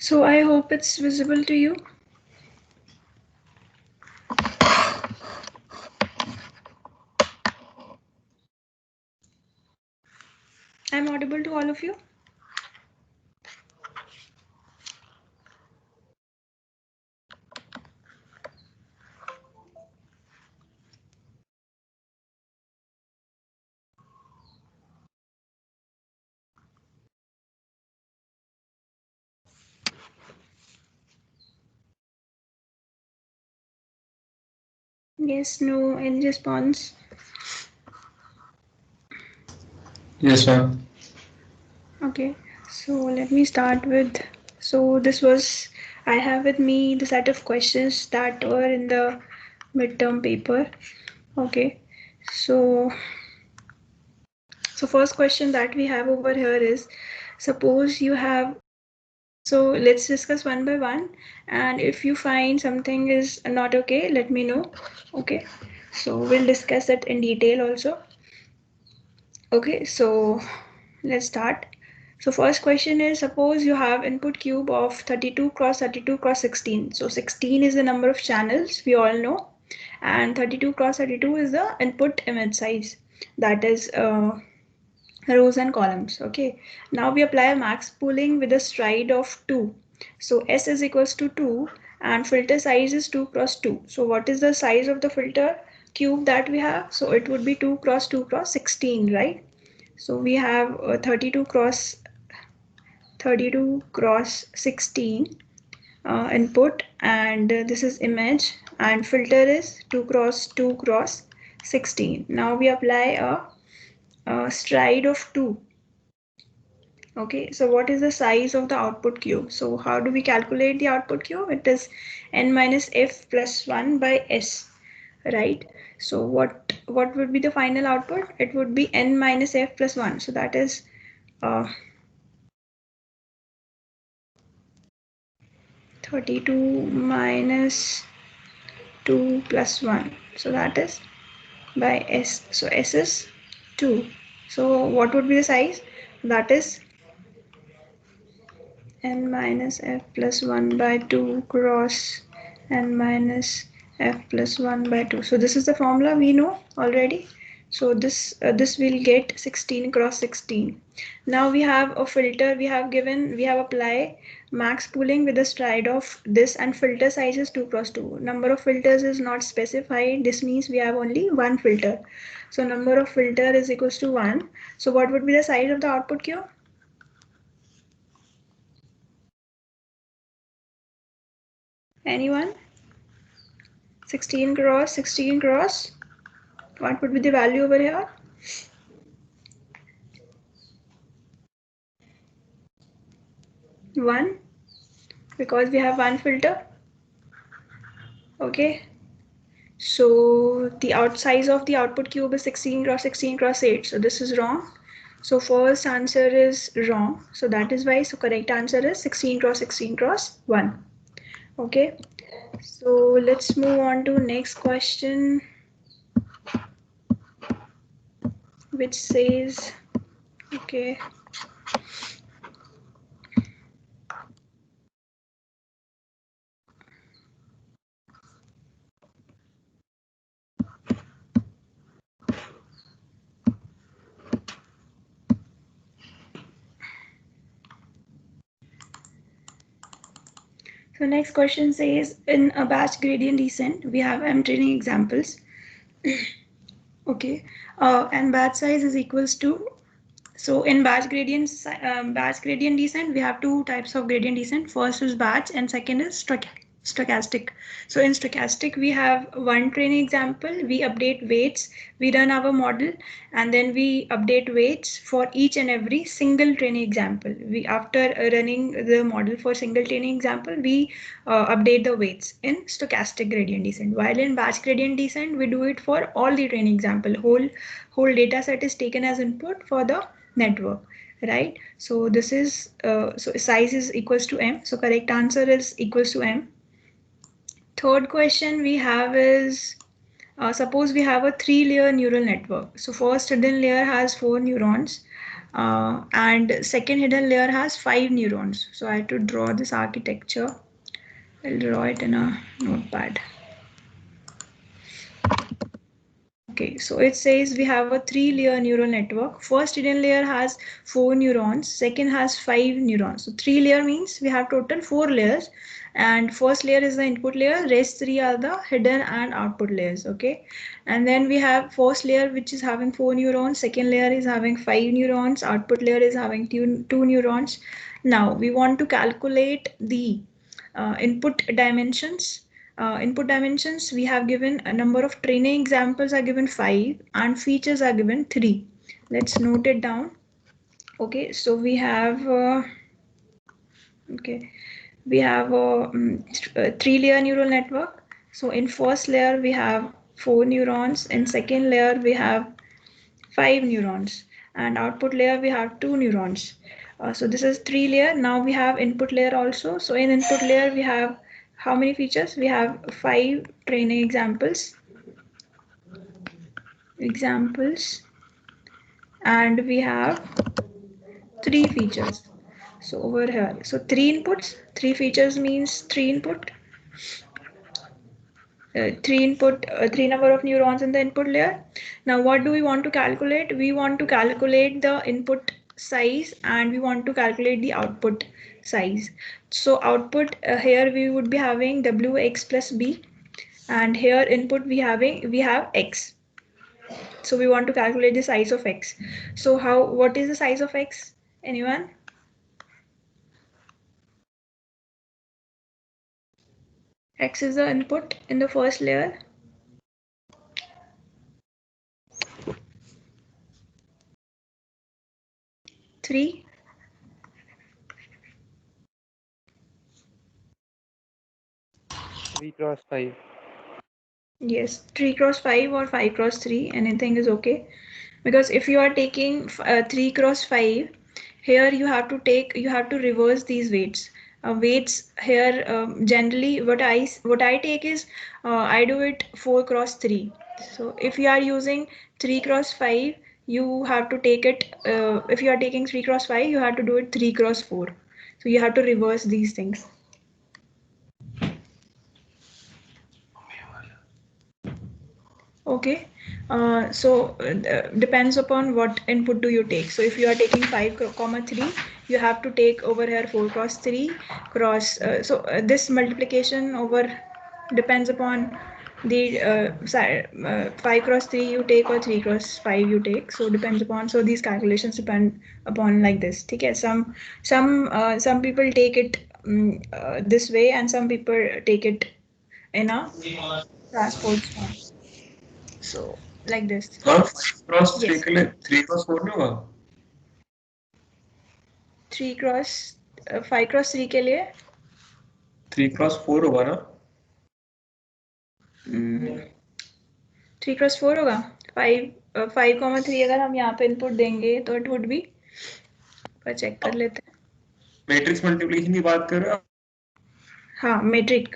So I hope it's visible to you. I'm audible to all of you. Yes, no, any response? Yes, ma'am. Okay, so let me start with. So this was, I have with me the set of questions that were in the midterm paper. Okay, so first question that we have over here is, suppose you have. So let's discuss one by one, and if you find something is not okay, let me know. Okay, so we'll discuss it in detail also. Okay, so let's start. So first question is, suppose you have input cube of 32 cross 32 cross 16. So 16 is the number of channels we all know, and 32 cross 32 is the input image size, that is rows and columns. Okay, now we apply max pooling with a stride of 2. So S is equals to 2 and filter size is 2 cross 2. So what is the size of the filter cube that we have? So it would be 2 cross 2 cross 16, right? So we have 32 cross 16 input, and this is image, and filter is 2 cross 2 cross 16. Now we apply a stride of 2. Okay, so what is the size of the output cube? So how do we calculate the output cube? It is n minus f plus 1 by s, right? So what would be the final output? It would be n minus f plus 1. So that is uh, 32 minus 2 plus 1. So that is by s. So s is 2. So what would be the size? That is n minus f plus 1 by 2 cross n minus f plus 1 by 2. So this is the formula we know already. So this will get 16 cross 16. Now we have a filter. We have apply max pooling with a stride of this, and filter size is 2 cross 2. Number of filters is not specified. This means we have only one filter. So number of filter is equals to 1. So what would be the size of the output cube? Anyone? 16 cross 16 cross, what would be the value over here? 1, because we have one filter. Okay, so the out size of the output cube is 16 cross 16 cross 8. So this is wrong. So first answer is wrong. So that is why. So correct answer is 16 cross 16 cross 1. Okay, so let's move on to next question, which says, okay, so next question says, in a batch gradient descent, we have M training examples. Okay, and batch size is equals to, so in batch gradient descent, we have two types of gradient descent. First is batch and second is stochastic. So in stochastic, we have one training example, we update weights, we run our model, and then we update weights for each and every single training example. We, after running the model for single training example, we update the weights in stochastic gradient descent. While in batch gradient descent, we do it for all the training example. Whole data set is taken as input for the network, right? So this is so size is equals to m. So correct answer is equals to m. Third question we have is, suppose we have a 3-layer neural network. So first hidden layer has 4 neurons. and second hidden layer has 5 neurons. So I have to draw this architecture. I'll draw it in a notepad. Okay, so it says we have a 3-layer neural network. First hidden layer has 4 neurons, second has 5 neurons. So 3-layer means we have total 4 layers, and first layer is the input layer, rest 3 are the hidden and output layers. Okay, and then we have first layer which is having 4 neurons, second layer is having 5 neurons, output layer is having 2 neurons. Now we want to calculate the input dimensions. Input dimensions, we have given a number of training examples are given 5 and features are given 3. Let's note it down. Okay, so we have we have a 3-layer neural network. So in first layer we have 4 neurons, in second layer we have 5 neurons, and output layer we have 2 neurons. So this is 3-layer. Now we have input layer also. So in input layer we have how many features? We have 5 training examples, and we have 3 features. So over here, so 3 inputs, 3 features means 3 input, 3 number of neurons in the input layer. Now what do we want to calculate? We want to calculate the input size and we want to calculate the output size. So output here we would be having wx plus b, and here input we have x. So we want to calculate the size of x. So what is the size of x? Anyone? X is the input in the first layer. Three. 3 cross 5. Yes, 3 cross 5 or 5 cross 3, anything is okay. Because if you are taking 3 cross 5, here you have to reverse these weights. Weights here generally what I take is I do it 4 cross 3. So if you are using 3 cross 5, you have to take it. If you are taking 3 cross 5, you have to do it 3 cross 4. So you have to reverse these things. Okay, so depends upon what input do you take. So if you are taking 5 comma 3, you have to take over here 4 cross 3 cross. This multiplication over depends upon the 5 cross 3 you take or 3 cross 5 you take. So depends upon. So these calculations depend upon like this. Okay, some people take it this way, and some people take it in a transport form. So like this. Cross 3 Yes. के लिए 3 cross 4 नहीं होगा? 3 cross 5 cross 3 के लिए 3 cross 4 होगा ना? 3 cross 4 होगा. 5,3 अगर हम यहाँ पे इनपुट देंगे तो इट वुड बी, पर चेक कर लेते हैं. मैट्रिक्स मल्टीप्लिकेशन की बात कर रहे हो? हाँ, मेट्रिक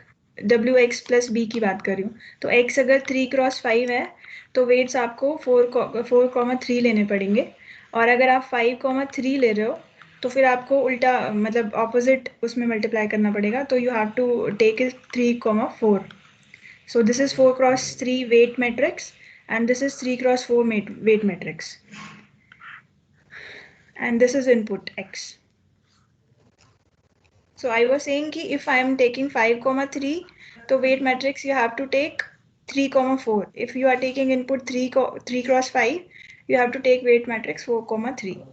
wx प्लस b की बात कर रही हूँ. तो x अगर 3 क्रॉस 5 है तो वेट्स आपको 4,3 लेने पड़ेंगे, और अगर आप 5,3 ले रहे हो तो फिर आपको उल्टा मतलब ऑपोजिट उसमें मल्टीप्लाई करना पड़ेगा. तो you have to take it 3,4. So this is 4 cross 3 weight matrix, and this is 3 cross 4 weight matrix, and this is input x. So I was saying ki if I am taking 5,3, so weight matrix you have to take 3,4. If you are taking input 3 cross 5, you have to take weight matrix 4,3.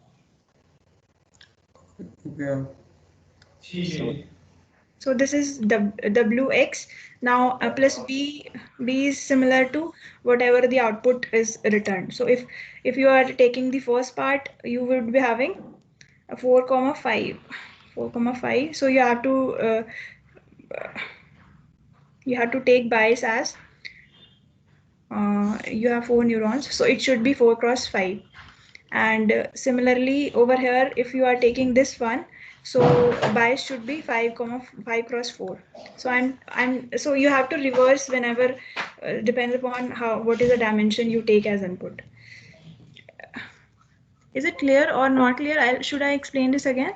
Yeah. So this is wx. Now plus b is similar to whatever the output is returned. So if you are taking the first part, you would be having a 4,5. So you have to take bias as you have 4 neurons, so it should be 4 cross 5. And similarly over here, if you are taking this one, so bias should be 5 cross 4. So you have to reverse whenever depends upon what is the dimension you take as input. Is it clear or not clear? Should I explain this again?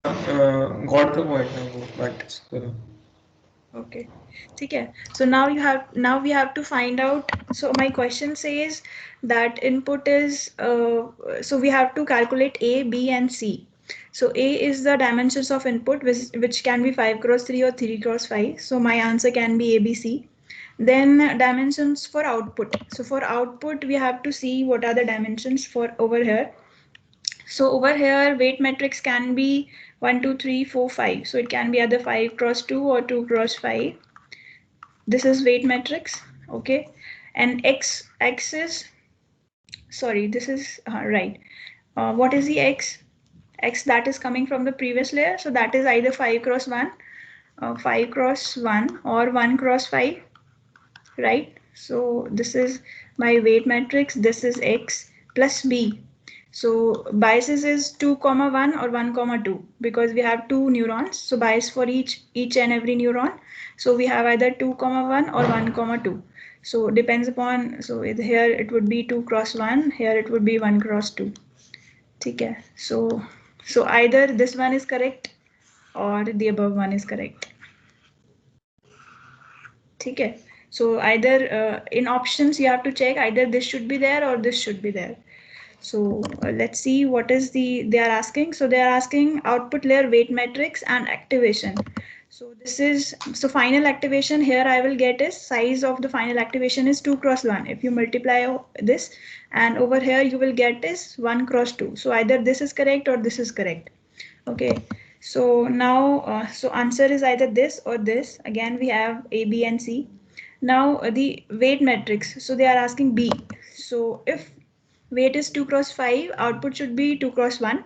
Got the point now, but Okay. Okay. So now we have to find out. So my question says that input is so we have to calculate A, B, and C. So A is the dimensions of input, which can be 5 cross 3 or 3 cross 5. So my answer can be A, B, C. Then dimensions for output. So for output, we have to see what are the dimensions for over here. So over here, weight matrix can be 1, 2, 3, 4, 5. So it can be either 5 cross 2 or 2 cross 5. This is weight matrix, okay, and x is, sorry, this is right. What is the x that is coming from the previous layer? So that is either 5 cross 1, 5 cross 1 or 1 cross 5, right? So this is my weight matrix. This is x plus b. So biases is 2 comma 1 or 1 comma 2 because we have two neurons. So bias for each and every neuron. So we have either 2 comma 1 or 1 comma 2. So depends upon, so here it would be 2 cross 1, here it would be 1 cross 2. Okay. So either this one is correct or the above one is correct. Okay. So either in options you have to check either this should be there or this should be there. So let's see what is they are asking. So they are asking output layer weight matrix and activation. So this is, so final activation here I will get is size of the final activation is 2 cross 1. If you multiply this, and over here you will get is 1 cross 2. So either this is correct or this is correct. Okay. So now, so answer is either this or this. Again, we have A, B, and C. Now the weight matrix. So they are asking B. So if weight is 2 cross 5, output should be 2 cross 1.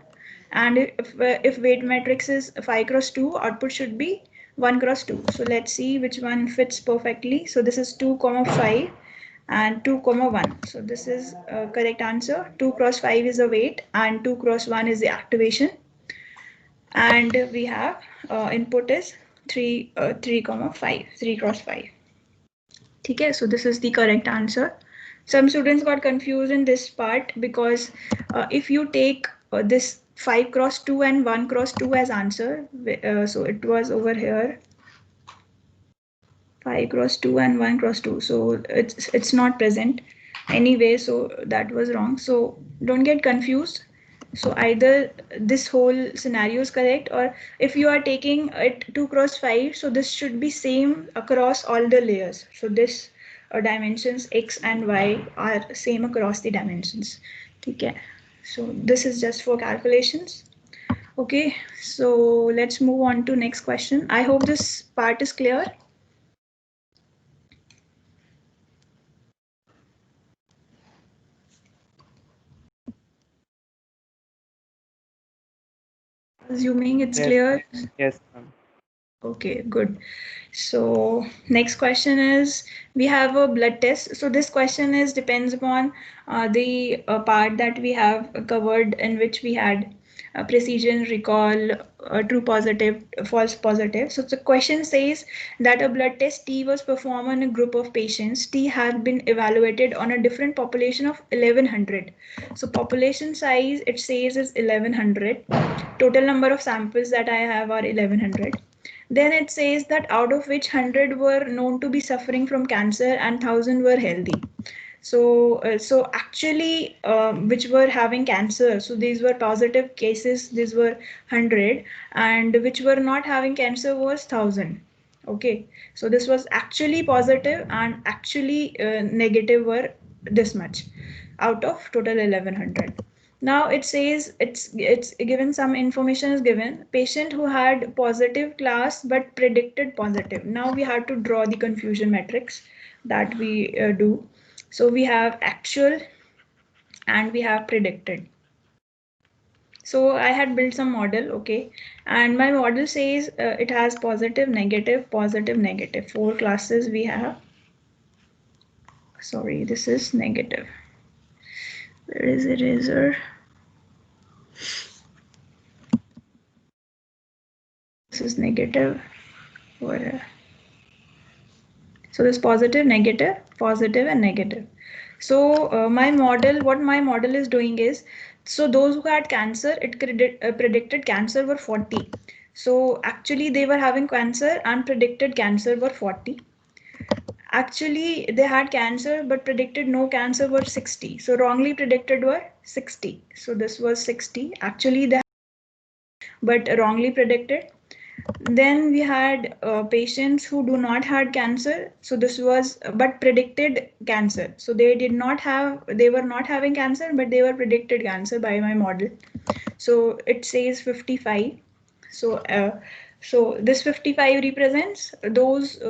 And if weight matrix is 5 cross 2, output should be 1 cross 2. So let's see which one fits perfectly. So this is 2 comma 5 and 2 comma 1. So this is correct answer. 2 cross 5 is the weight and 2 cross 1 is the activation. And we have input is 3 comma 5, 3 cross 5. Okay, so this is the correct answer. Some students got confused in this part because if you take this 5 cross 2 and 1 cross 2 as answer, so it was over here 5 cross 2 and 1 cross 2. So it's not present anyway, so that was wrong. So don't get confused. So either this whole scenario is correct, or if you are taking it 2 cross 5, so this should be same across all the layers. So this dimensions x and y are same across the dimensions. Okay. So this is just for calculations. Okay, so let's move on to next question. I hope this part is clear. Assuming it's Yes. clear. Yes, ma'am. Okay, good. So next question is, we have a blood test. So this question is depends upon the part that we have covered, in which we had precision, recall, true positive, false positive. So the question says that a blood test T was performed on a group of patients. T had been evaluated on a different population of 1100. So population size it says is 1100. Total number of samples that I have are 1100. Then it says that out of which 100 were known to be suffering from cancer and 1000 were healthy. So actually, which were having cancer, so these were positive cases, these were 100, and which were not having cancer was 1000. Okay, so this was actually positive and actually negative were this much out of total 1100. Now it says it's given, some information is given. Patient who had positive class but predicted positive. Now we have to draw the confusion matrix that we do. So we have actual and we have predicted. So I had built some model, okay, and my model says it has positive, negative, positive, negative. 4 classes we have. Sorry, this is negative. Where is eraser? This is negative. Where? So this positive, negative, and negative. So my model, what my model is doing is, so those who had cancer, it predicted cancer were 40. So actually they were having cancer and predicted cancer were 40. Actually they had cancer but predicted no cancer were 60. So wrongly predicted were 60. So this was 60. Actually they but wrongly predicted. Then we had patients who do not had cancer. So this was but predicted cancer. So they were not having cancer, but they were predicted cancer by my model. So it says 55. So this 55 represents those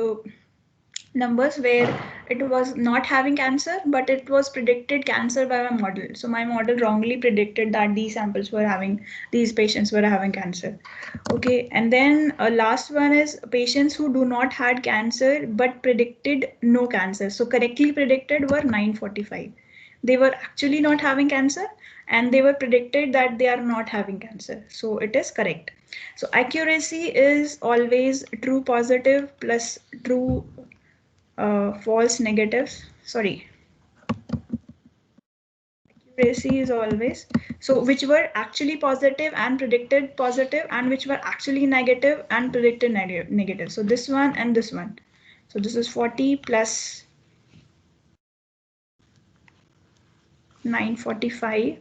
numbers where it was not having cancer, but it was predicted cancer by my model. So my model wrongly predicted that these patients were having cancer. Okay, and then last one is patients who do not had cancer but predicted no cancer. So correctly predicted were 945. They were actually not having cancer and they were predicted that they are not having cancer. So it is correct. So accuracy is always true positive plus true false negatives. Sorry, accuracy is always, so which were actually positive and predicted positive, and which were actually negative and predicted negative. So this one and this one. So this is 40 plus 945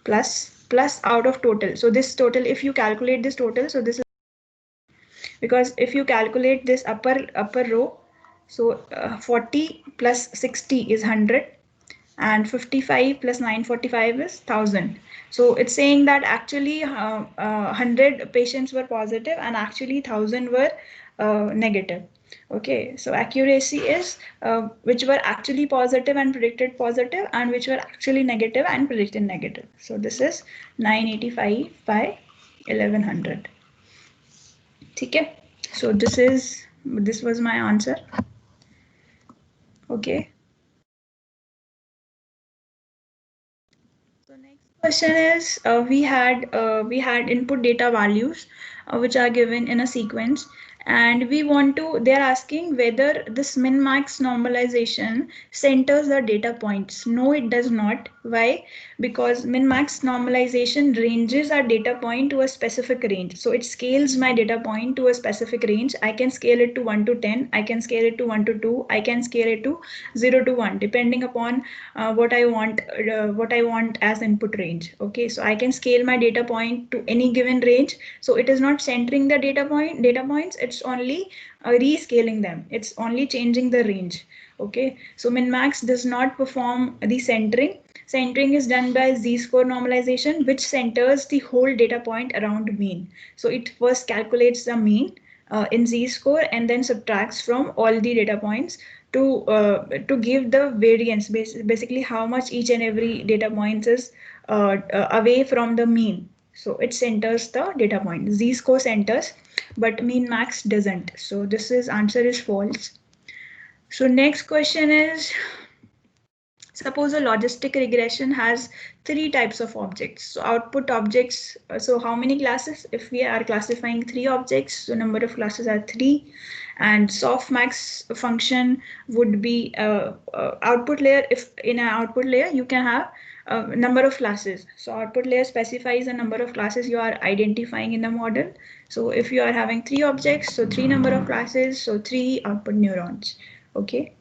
plus out of total. So this total, if you calculate this total, so this is, because if you calculate this upper row, so 40 plus 60 is 100, and 55 plus 945 is 1000. So it's saying that actually 100 patients were positive and actually 1000 were negative. Okay, so accuracy is which were actually positive and predicted positive, and which were actually negative and predicted negative. So this is 985 by 1100. Okay, so this was my answer. Okay. So next question is, we had input data values which are given in a sequence, and we want to, they're asking whether this min max normalization centers the data points. No, it does not. Why? Because min max normalization ranges our data point to a specific range. So it scales my data point to a specific range. I can scale it to 1 to 10, I can scale it to 1 to 2, I can scale it to 0 to 1, depending upon what I want as input range. Okay, so I can scale my data point to any given range. So it is not centering the data points, it's only rescaling them, it's only changing the range. Okay, so min max does not perform the centering. Centering is done by z-score normalization, which centers the whole data point around mean. So it first calculates the mean in z-score and then subtracts from all the data points to give the variance, basically how much each and every data point is away from the mean. So it centers the data point. Z-score centers, but mean max doesn't. So this is answer is false. So next question is, suppose a logistic regression has 3 types of objects. So output objects, so how many classes? If we are classifying 3 objects, so number of classes are 3. And softmax function would be output layer. If in an output layer you can have a number of classes. So output layer specifies the number of classes you are identifying in the model. So if you are having 3 objects, so 3 number of classes, so 3 output neurons. Okay.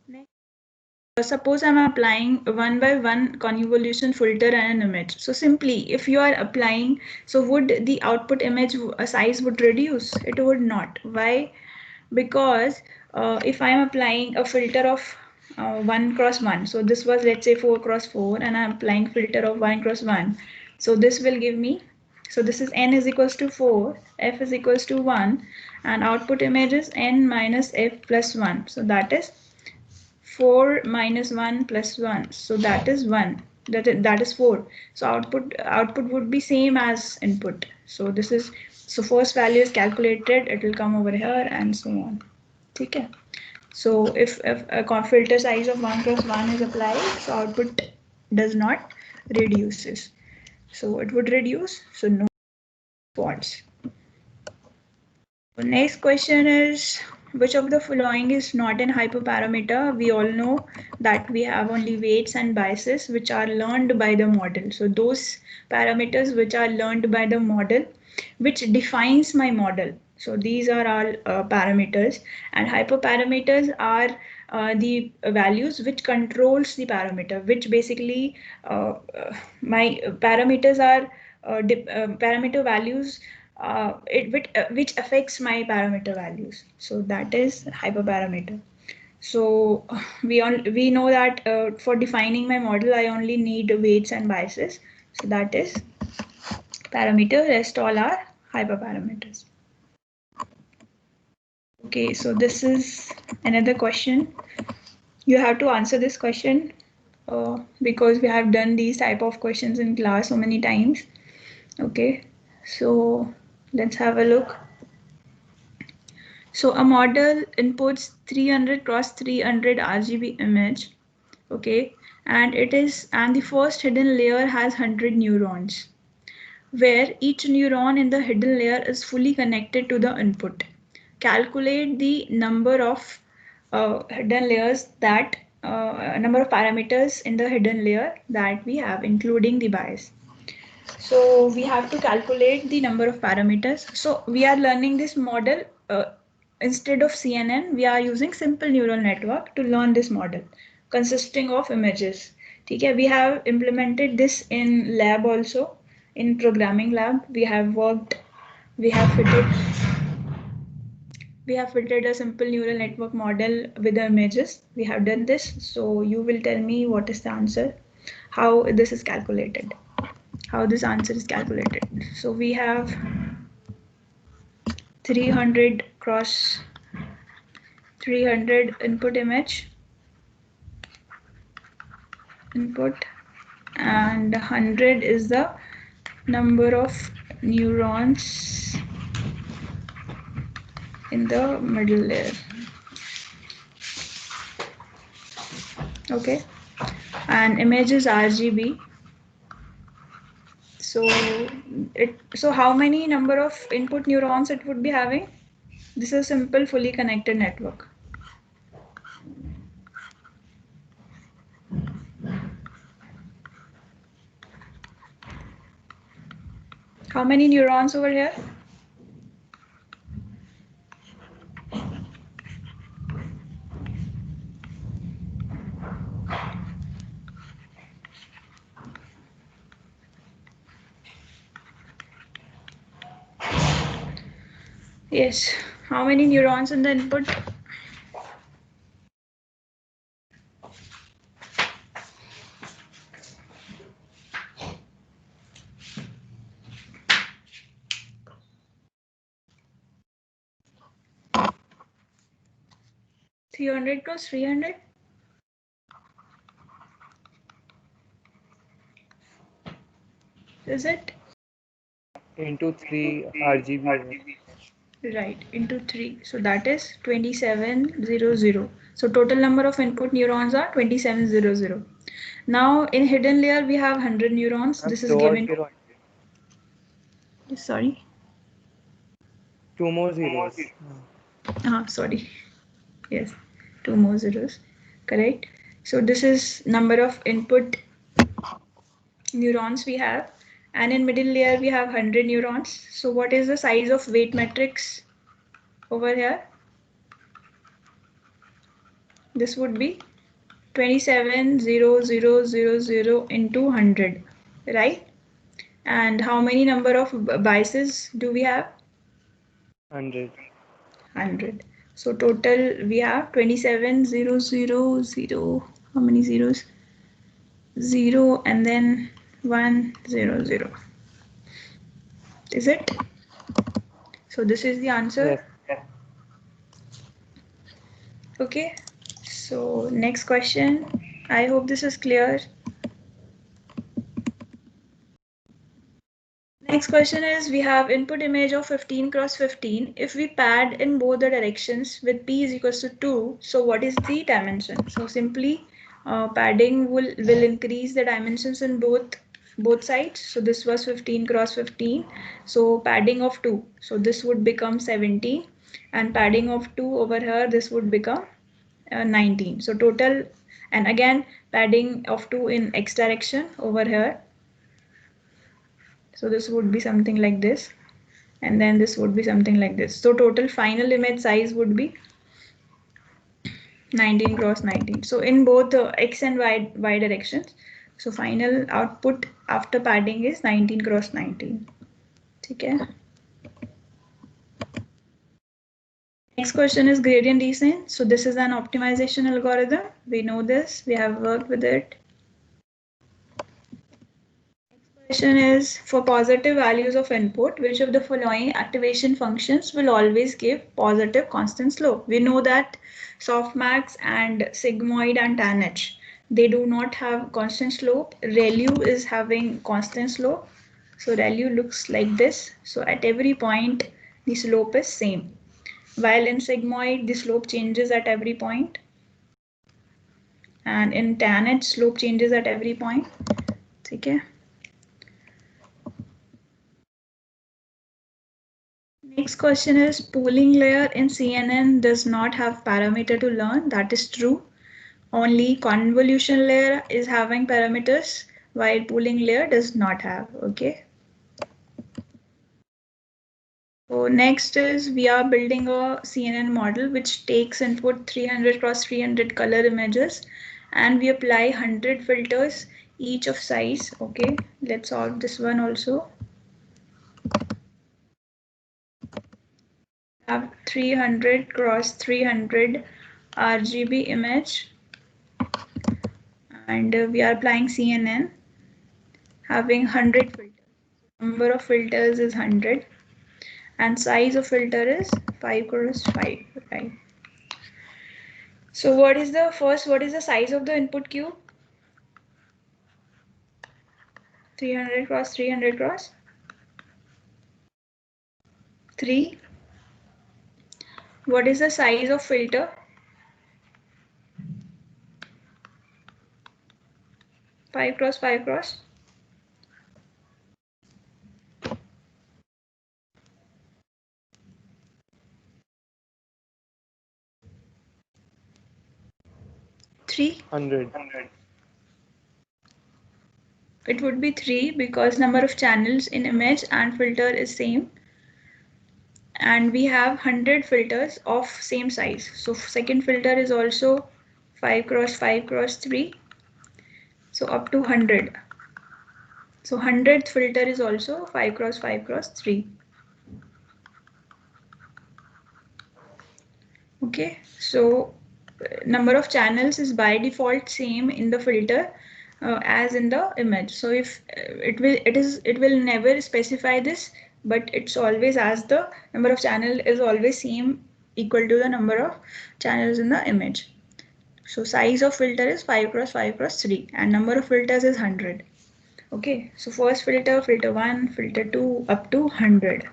Next. Suppose I'm applying one by one convolution filter and an image. So simply, if you are applying, so would the output image size would reduce? It would not. Why? Because if I'm applying a filter of 1 cross 1, so this was, let's say, 4 cross 4, and I'm applying filter of 1 cross 1. So this will give me, so this is n is equals to 4, f is equals to 1, and output image is n minus f plus 1. So that is 4 minus 1 plus 1, so that is 1, that is 4. So output would be same as input. So this is, so first value is calculated, it will come over here and so on. Okay, so if a filter size of 1 cross 1 is applied, so output does not reduces. So it would reduce, so no faults. The next question is, which of the following is not an hyperparameter? We all know that we have only weights and biases which are learned by the model. So those parameters which are learned by the model, which defines my model. So these are all parameters, and hyperparameters are the values which controls the parameter, which basically my parameters are parameter values which affects my parameter values. So that is hyperparameter. So we know that for defining my model, I only need weights and biases. So that is parameter. Rest all are hyperparameters. Okay, so this is another question. You have to answer this question because we have done these type of questions in class so many times. Okay, so let's have a look. So a model inputs 300 cross 300 RGB image, okay, and the first hidden layer has 100 neurons, where each neuron in the hidden layer is fully connected to the input. Calculate the number of hidden layers that number of parameters in the hidden layer that we have, including the bias. So we have to calculate the number of parameters. So we are learning this model instead of CNN. We are using simple neural network to learn this model consisting of images. Okay, we have implemented this in lab also. In programming lab, we have fitted a simple neural network model with the images. We have done this. So you will tell me what is the answer, how this is calculated, how this answer is calculated. So we have 300 cross 300 input image input, and 100 is the number of neurons in the middle layer. Okay, and image is RGB. So how many number of input neurons it would be having? This is a simple fully connected network. How many neurons over here? Yes. How many neurons in the input? Three hundred plus 300. Is it? Into 3 RGB. Right, into 3. So that is 2700. So total number of input neurons are 2700. Now in hidden layer we have 100 neurons. This is given. Sorry. 2 more zeros. Sorry. Yes, 2 more zeros. Correct. So this is number of input neurons we have, and in middle layer we have 100 neurons. So what is the size of weight matrix over here? This would be 270000 into 100, right? And how many number of biases do we have? 100. 100. So total we have 27000. How many zeros? 0 and then 100. Is it? So this is the answer. Yes. Okay. So next question. I hope this is clear. Next question is, we have input image of 15 cross 15. If we pad in both the directions with p is equals to 2, so what is the dimension? So simply padding will increase the dimensions in both both sides. So this was 15 cross 15. So padding of 2. So this would become 17, and padding of 2 over here, this would become 19. So total, and again padding of 2 in x direction over here. So this would be something like this, and then this would be something like this. So total final image size would be 19 cross 19. So in both the x and y directions. So final output after padding is 19 cross 19. Okay. Next question is gradient descent. So this is an optimization algorithm. We know this. We have worked with it. Question is, for positive values of input, which of the following activation functions will always give positive constant slope? We know that softmax and sigmoid and tanh, they do not have constant slope. ReLU is having constant slope. So ReLU looks like this. So at every point, the slope is same. While in sigmoid, the slope changes at every point. And in tanh, slope changes at every point. Okay. Next question is, pooling layer in CNN does not have parameter to learn. That is true. Only convolution layer is having parameters, while pooling layer does not have. Okay. So next is, we are building a CNN model which takes input 300 cross 300 color images, and we apply 100 filters each of size. Okay, let's solve this one also. Have 300 cross 300 RGB image, and we are applying CNN having 100 filters. Number of filters is 100, and size of filter is 5 cross 5, right? So what is the size of the input cube? 300 cross 300 cross 3. What is the size of filter? 5 cross 5 cross 3. 100. It would be 3 because number of channels in image and filter is same, and we have 100 filters of same size. So second filter is also 5 cross 5 cross 3, so up to 100. So 100th filter is also 5 cross 5 cross 3. Okay, so number of channels is by default same in the filter as in the image. So if it will never specify this, but it's always as the number of channel is always same, equal to the number of channels in the image. So size of filter is 5 cross 5 cross 3, and number of filters is 100. Okay, so first filter, filter 1, filter 2, up to 100.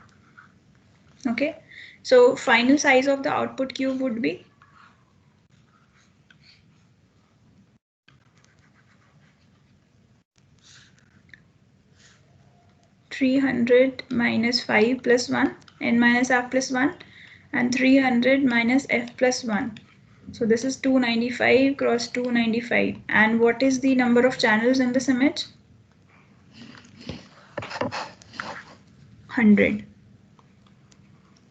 Okay, so final size of the output cube would be 300 minus 5 plus 1, n minus f plus 1, and 300 minus f plus 1. So this is 295 cross 295. And what is the number of channels in this image? 100.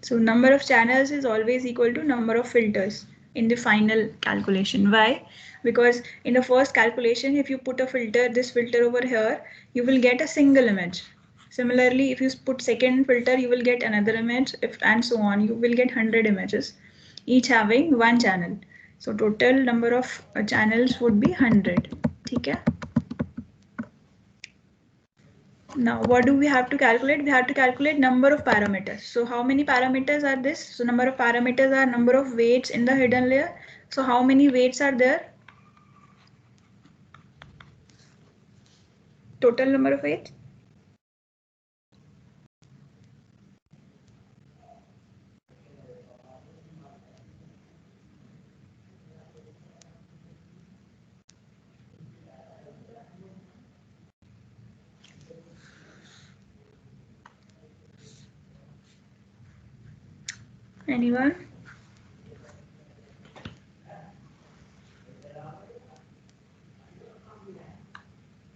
So number of channels is always equal to number of filters in the final calculation. Why? Because in the first calculation, if you put a filter, this filter over here, you will get a single image. Similarly, if you put second filter, you will get another image, and so on. You will get 100 images, each having one channel. So total number of channels would be 100. Okay? Now, what do we have to calculate? We have to calculate number of parameters. So how many parameters are this? So number of parameters are number of weights in the hidden layer. So how many weights are there? Total number of weights? Anyone?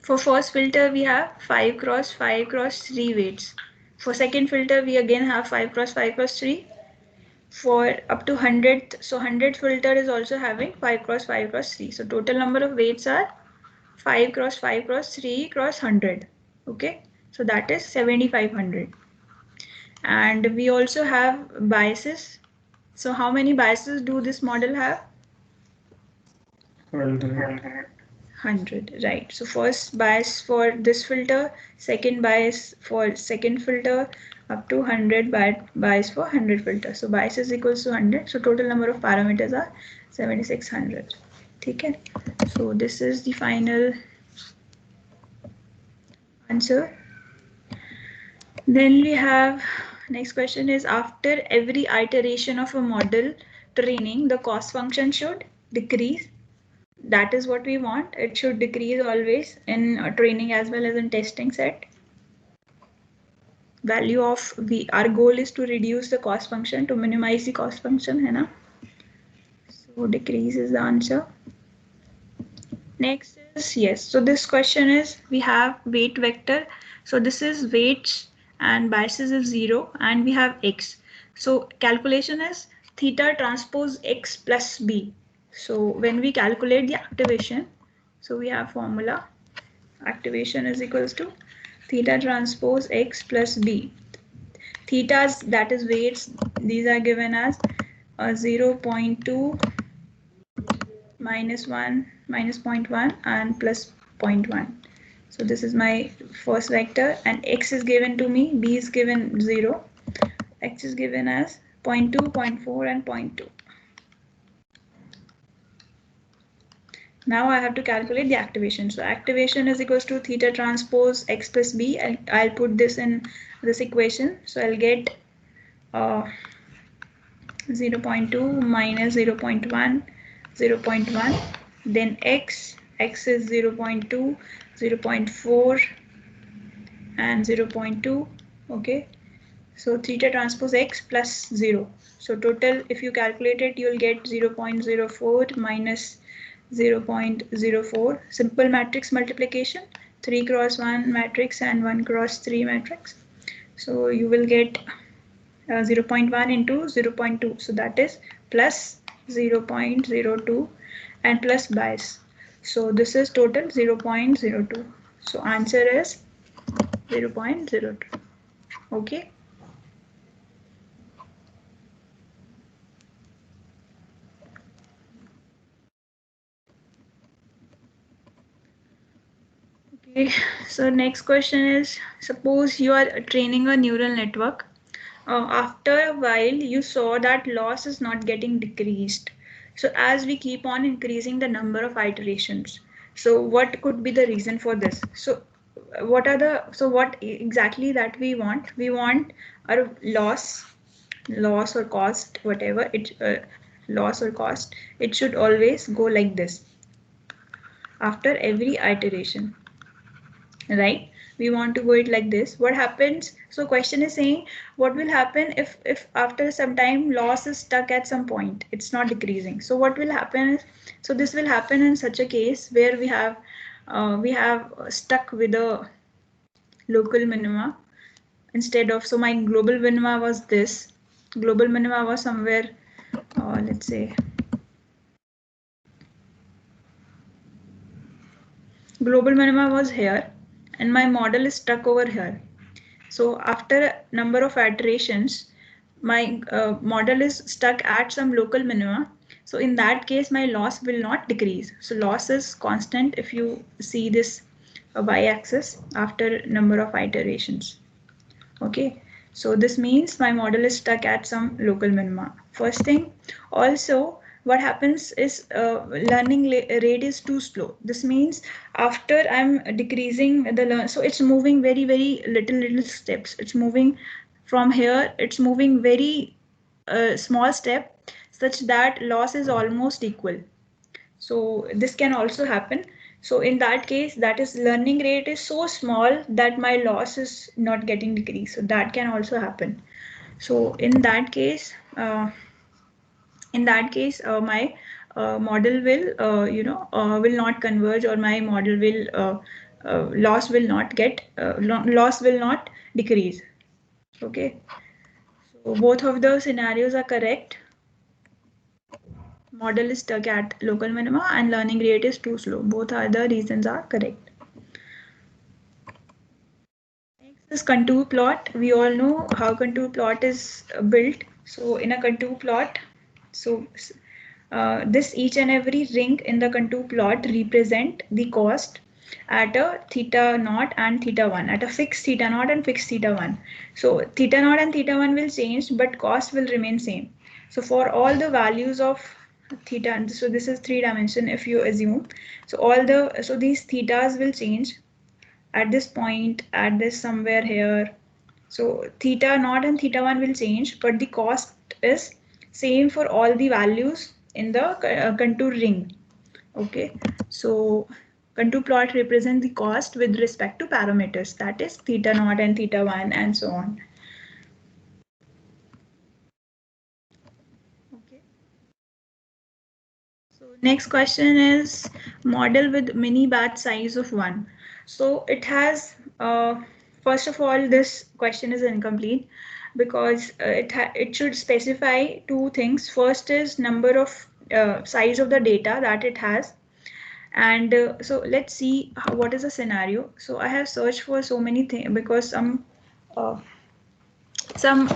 For first filter, we have 5 cross 5 cross 3 weights. For second filter, we again have 5 cross 5 cross 3. For up to 100th, so 100th filter is also having 5 cross 5 cross 3. So total number of weights are 5 cross 5 cross 3 cross 100. Okay, so that is 7500. And we also have biases. So how many biases do this model have? 100, right? So first bias for this filter, second bias for second filter, up to 100 bias for 100 filter. So bias is equals to 100. So total number of parameters are 7600. Okay. So this is the final answer. Then we have next question is, after every iteration of a model training, the cost function should decrease. That is what we want. It should decrease always in training as well as in testing set. Value of our goal is to reduce the cost function, to minimize the cost function, hai na? So decrease is the answer. Next is, yes, so this question is, we have weight vector. So this is weights and biases is 0 and we have x. So calculation is theta transpose x plus b. So when we calculate the activation, so we have formula, activation is equals to theta transpose x plus b. Thetas, that is weights, these are given as 0.2 minus 1 minus 0.1 and plus 0.1. So this is my first vector, and x is given to me, b is given 0, x is given as 0.2, 0.4 and 0.2. Now I have to calculate the activation. So activation is equals to theta transpose x plus b. I'll put this in this equation. So I'll get 0.2 minus 0.1, 0.1, then x is 0.2, 0.4 and 0.2. Okay, so theta transpose x plus 0. So total, if you calculate it, you'll get 0.04 minus 0.04. Simple matrix multiplication, 3 cross 1 matrix and 1 cross 3 matrix. So you will get 0.1 into 0.2. So that is plus 0.02 and plus bias. So this is total 0.02. So answer is 0.02. Okay. Okay, so next question is, suppose you are training a neural network. After a while, you saw that loss is not getting decreased. So as we keep on increasing the number of iterations, so what could be the reason for this? So what exactly that we want? We want our loss or cost, whatever it loss or cost, it should always go like this after every iteration, right? We want to go it like this. What happens? So question is saying, what will happen if after some time loss is stuck at some point, it's not decreasing? So what will happen is, so this will happen in such a case where we have stuck with a local minima instead of, so my global minima was this, global minima was somewhere, let's say global minima was here and my model is stuck over here. So after a number of iterations, my model is stuck at some local minima. So in that case, my loss will not decrease. So loss is constant if you see this y-axis after number of iterations. Okay, so this means my model is stuck at some local minima. First thing, also what happens is learning rate is too slow. This means after I'm decreasing the so it's moving very little steps. It's moving from here, it's moving very small step such that loss is almost equal. So this can also happen. So in that case, that is learning rate is so small that my loss is not getting decreased. So that can also happen. So in that case, in that case my model will not converge, or my model will loss will not decrease. Okay, so both of the scenarios are correct. Model is stuck at local minima and learning rate is too slow. Both are the reasons are correct. Next is contour plot. We all know how contour plot is built. So in a contour plot, so this each and every ring in the contour plot represent the cost at a theta naught and theta 1, at a fixed theta naught and fixed theta 1. So theta naught and theta 1 will change, but cost will remain same. So for all the values of theta, so this is 3 dimension if you assume. So these thetas will change at this point, at this somewhere here. So theta naught and theta 1 will change, but the cost is same for all the values in the contour ring. Okay, so contour plot represent the cost with respect to parameters, that is theta naught and theta 1 and so on. Okay. So next question is model with mini batch size of 1. So it has, first of all, this question is incomplete because it should specify two things. First is number of size of the data that it has. And so let's see what is the scenario. So I have searched for so many things because uh, some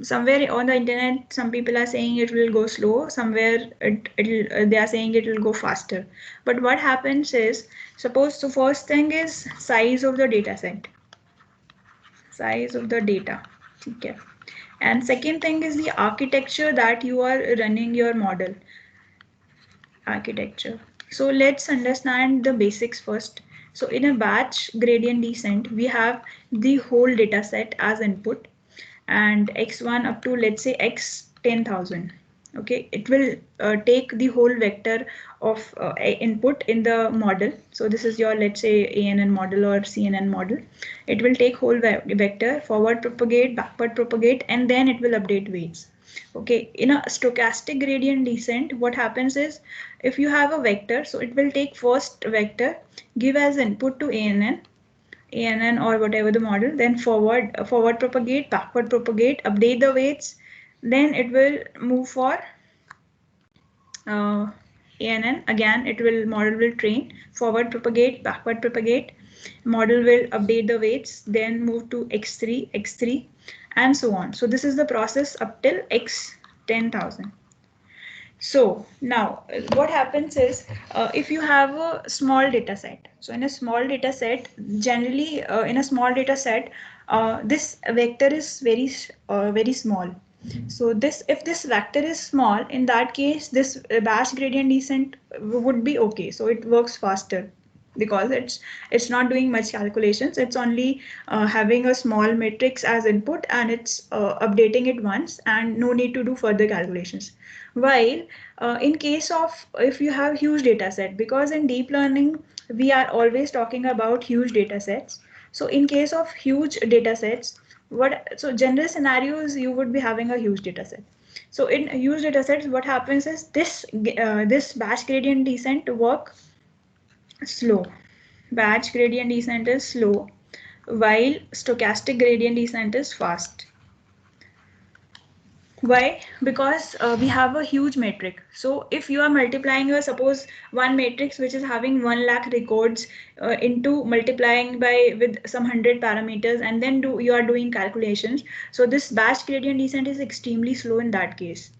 somewhere on the internet some people are saying it will go slow, somewhere they are saying it will go faster. But what happens is, suppose the first thing is size of the data set, size of the data. Okay, and second thing is the architecture that you are running your model architecture. So let's understand the basics first. So in a batch gradient descent, we have the whole data set as input and x1 up to, let's say, x 10,000. Okay, it will take the whole vector of input in the model. So this is your, let's say, ANN model or CNN model. It will take whole vector, forward propagate, backward propagate, and then it will update weights. Okay, in a stochastic gradient descent, what happens is, if you have a vector, so it will take first vector, give as input to ANN or whatever the model, then forward propagate, backward propagate, update the weights, then it will move for ANN. Again, model will train, forward propagate, backward propagate, model will update the weights, then move to x3, and so on. So this is the process up till x 10,000. So now what happens is, if you have a small data set, so in a small data set, generally in a small data set, this vector is very small. So if this vector is small, in that case, this batch gradient descent would be okay. So it works faster because it's not doing much calculations. It's only having a small matrix as input, and it's updating it once, and no need to do further calculations. While in case of, if you have huge data set, because in deep learning we are always talking about huge data sets. So in case of huge data sets, so general scenarios, you would be having a huge data set. So in huge data sets, what happens is this batch gradient descent work slow. Batch gradient descent is slow, while stochastic gradient descent is fast. Why? Because we have a huge matrix. So if you are multiplying suppose one matrix which is having 1 lakh records into multiplying by with some 100 parameters, and then you are doing calculations. So this batch gradient descent is extremely slow in that case.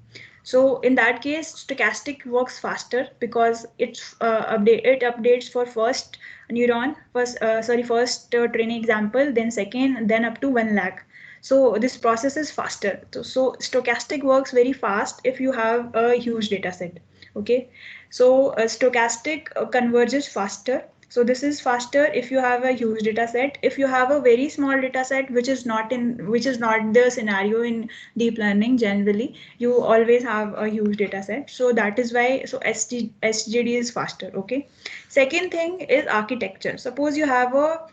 So in that case, stochastic works faster because it updates for first neuron, first training example, then second, then up to 1 lakh. So this process is faster. So stochastic works very fast if you have a huge data set. Okay, so stochastic converges faster. So this is faster if you have a huge data set. If you have a very small data set, which is not the scenario in deep learning, generally you always have a huge data set. So that is why SGD is faster. Okay, second thing is architecture. Suppose you have a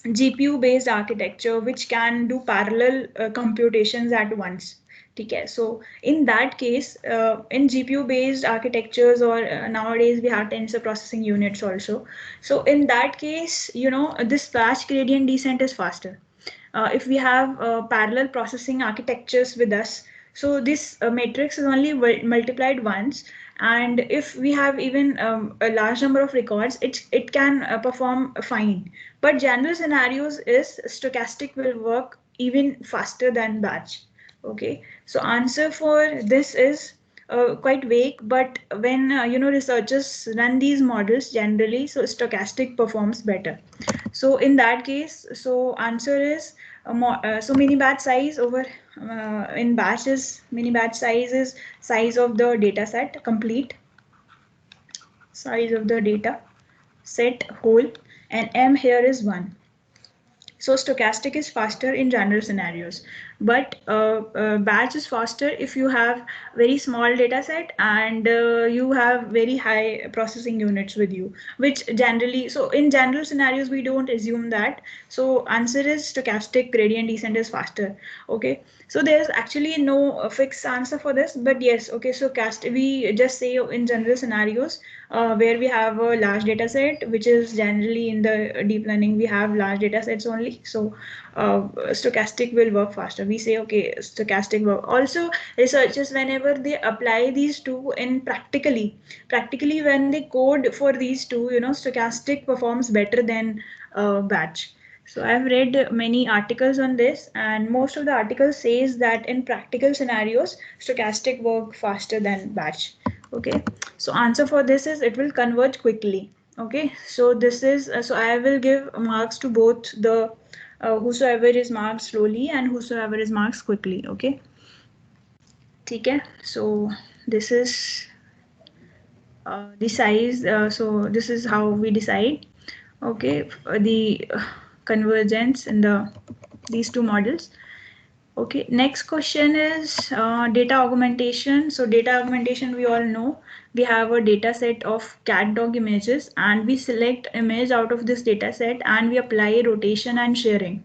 GPU based architecture which can do parallel computations at once. Okay, so in that case, in GPU based architectures, or nowadays we have tensor processing units also. So in that case, this batch gradient descent is faster. If we have parallel processing architectures with us, so this matrix is only multiplied once, and if we have even a large number of records, it can perform fine. But general scenarios is stochastic will work even faster than batch. Okay, so answer for this is quite vague, but when researchers run these models generally, so stochastic performs better. So in that case, so answer is so mini batch size over in batches, mini batch size is size of the data set complete, size of the data set whole, and m here is 1. So stochastic is faster in general scenarios, but batch is faster if you have very small data set and you have very high processing units with you, which generally, so in general scenarios we don't assume that. So answer is stochastic gradient descent is faster. Okay, so there's actually no fixed answer for this, but yes, okay, so we just say in general scenarios where we have a large data set, which is generally in the deep learning we have large data sets only. So stochastic will work faster. We say okay, stochastic work. Also, researchers whenever they apply these two in practically when they code for these two, stochastic performs better than batch. So I've read many articles on this, and most of the articles says that in practical scenarios, stochastic work faster than batch. Okay, so answer for this is it will converge quickly. Okay, so this is so I will give marks to both the whosoever is marked slowly and whosoever is marked quickly. Okay, okay. So this is the size. So this is how we decide. Okay, the convergence in these two models. Okay, next question is data augmentation. So data augmentation, we all know we have a data set of cat dog images, and we select image out of this data set and we apply rotation and shearing.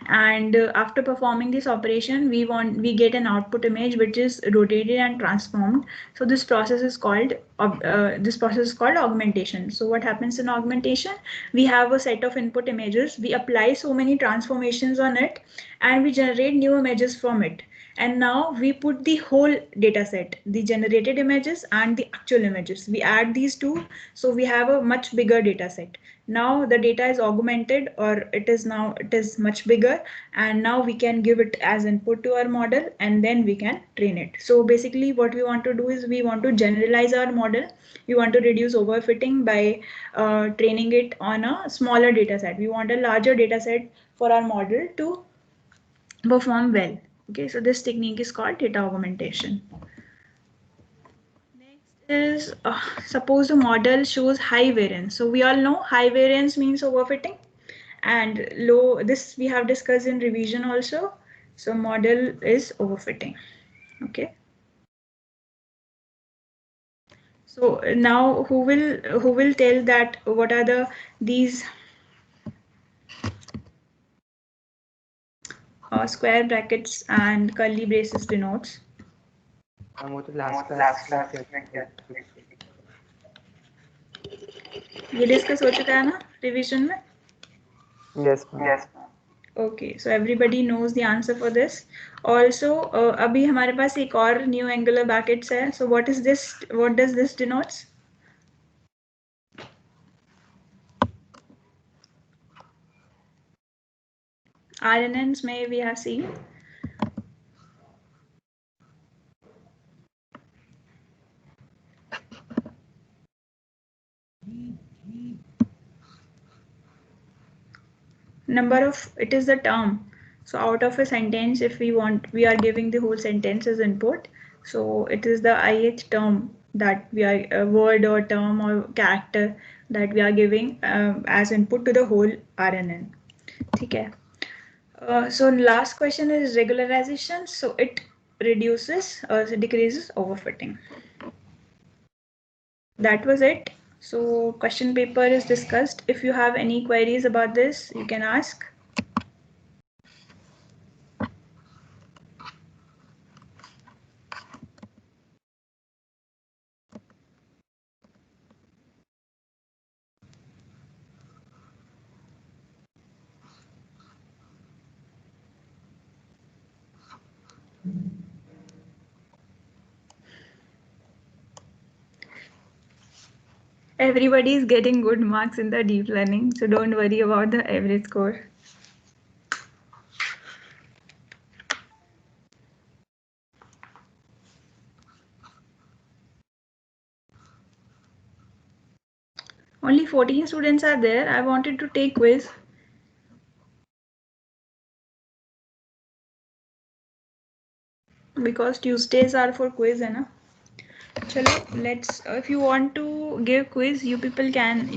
And after performing this operation, we get an output image which is rotated and transformed. So this process is called augmentation. So what happens in augmentation? We have a set of input images, we apply so many transformations on it, and we generate new images from it. And now we put the whole data set, the generated images and the actual images, we add these two, so we have a much bigger data set. Now the data is augmented, or it is much bigger, and now we can give it as input to our model and then we can train it. So basically what we want to do is we want to generalize our model. We want to reduce overfitting by training it on a smaller data set. We want a larger data set for our model to perform well. Okay, so this technique is called data augmentation. Next is suppose the model shows high variance. So we all know high variance means overfitting, and low, this we have discussed in revision also. So model is overfitting. Okay. So now who will tell that what are these square brackets and curly braces denotes? हम वो तो last class में किया था। ये discuss हो चुका है ना रिविजन में? Yes, ma'am. Okay, so everybody knows the answer for this. Also, अभी हमारे पास एक और new angular brackets है. So what is this? What does this denotes? RNNs may we have seen. Number of, it is the term. So out of a sentence, if we are giving the whole sentence as input. So it is the ith term that we are a word or term or character that we are giving as input to the whole RNN. Okay. So last question is regularization. So it reduces or decreases overfitting. That was it. So question paper is discussed. If you have any queries about this, you can ask. Everybody is getting good marks in the deep learning, so don't worry about the average score. Only 14 students are there. I wanted to take quiz. Because Tuesdays are for quiz, है ना? Chalo, let's. If you want to give quiz, you people can,